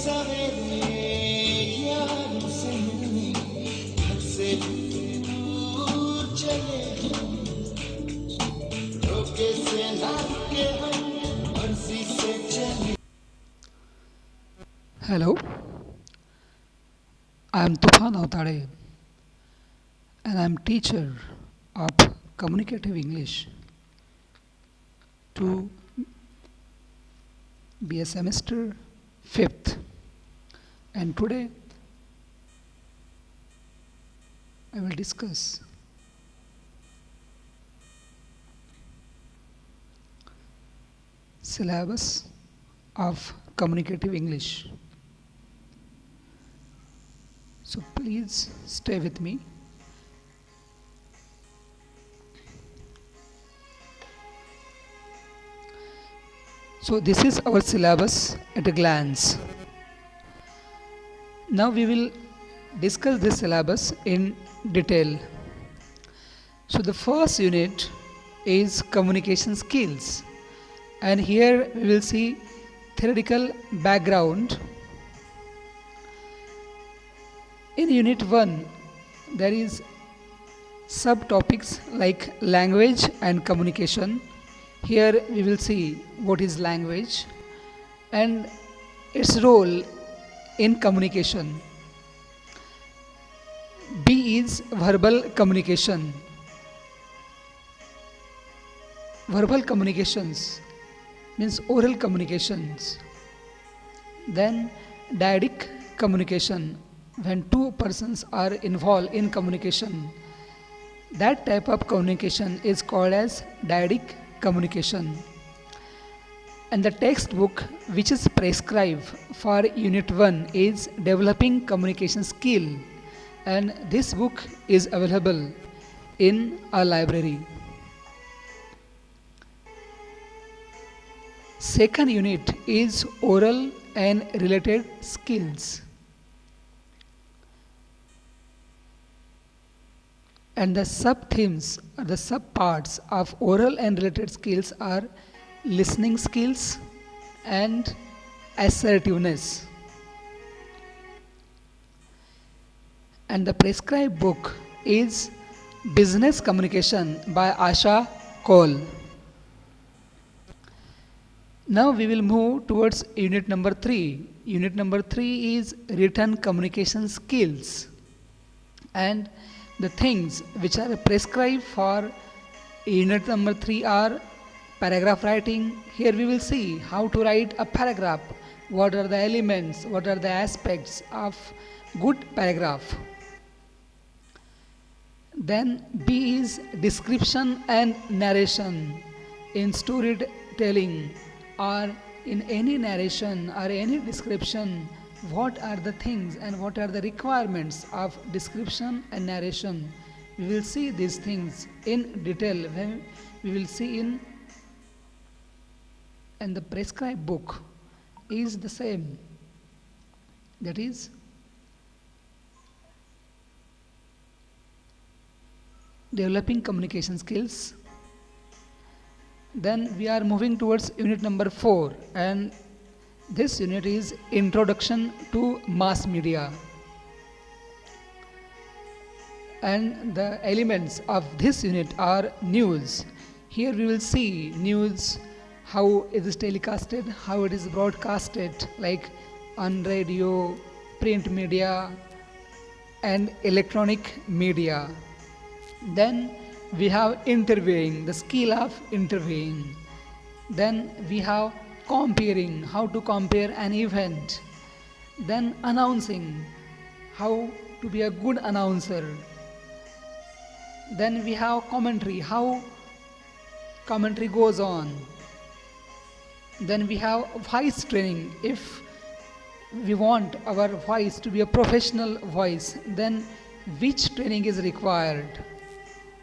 सवेरे यार से मिलने घर से दूर चले हम, रोके से ना रुके हम, मर्जी से चले. Hello, I am Tufan Avtade and I am teacher of communicative English to be a semester 5th, and today I will discuss syllabus of communicative English. So please stay with me. So this is our syllabus at a glance. Now we will discuss this syllabus in detail. So the first unit is communication skills, and here we will see theoretical background. In unit 1 there is subtopics like language and communication. Here we will see what is language and its role in communication. B is verbal communication. Verbal communications means oral communications. Then dyadic communication, when two persons are involved in communication. That type of communication is called as dyadic communication. And the textbook which is prescribed for unit 1 is developing communication skill, and this book is available in our library. Second unit is oral and related skills, and the sub themes or the sub parts of oral and related skills are listening skills and assertiveness. And the prescribed book is Business Communication by Asha Cole. Now we will move towards unit number 3. Unit number 3 is written communication skills, and the things which are prescribed for unit number 3 are paragraph writing. Here we will see how to write a paragraph, what are the elements, what are the aspects of good paragraph. Then B is description and narration. In storytelling or in any narration or any description, what are the things and what are the requirements of description and narration. We will see these things in detail when we will see in, and the prescribed book is the same, that is developing communication skills. Then we are moving towards unit number 4, and this unit is introduction to mass media, and the elements of this unit are news. Here we will see news, how it is telecasted, how it is broadcasted, like on radio, print media, and electronic media. Then we have interviewing, the skill of interviewing. Then we have comparing, how to compare an event. Then announcing, how to be a good announcer. Then we have commentary, how commentary goes on. Then we have voice training. If we want our voice to be a professional voice, then which training is required.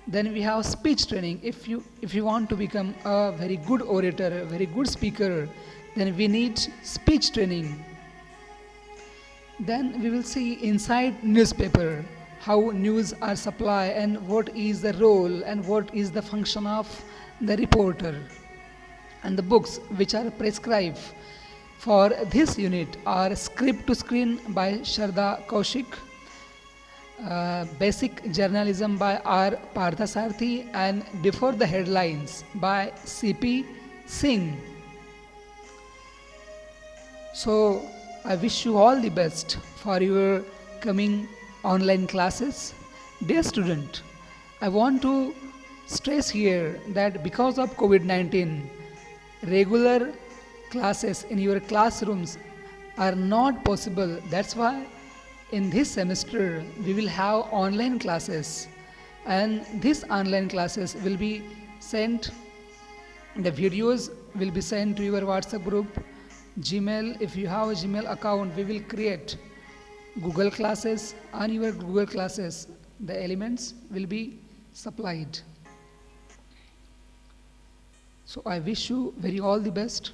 Then we have speech training. If you want to become a very good orator, a very good speaker, then we need speech training. Then we will see inside newspaper, how news are supplied and what is the role and what is the function of the reporter. And the books which are prescribed For this unit are Script to Screen by Sharda Kaushik, Basic Journalism by R. Parthasarthi, and Before the Headlines by C.P. Singh. So, I wish you all the best for your coming online classes. Dear student, I want to stress here that because of COVID 19, regular classes in your classrooms are not possible. That's why in this semester we will have online classes, and these online classes will be sent, the videos will be sent to your WhatsApp group, Gmail. If you have a Gmail account, we will create Google classes. On your Google classes, the elements will be supplied. So I wish you very all the best.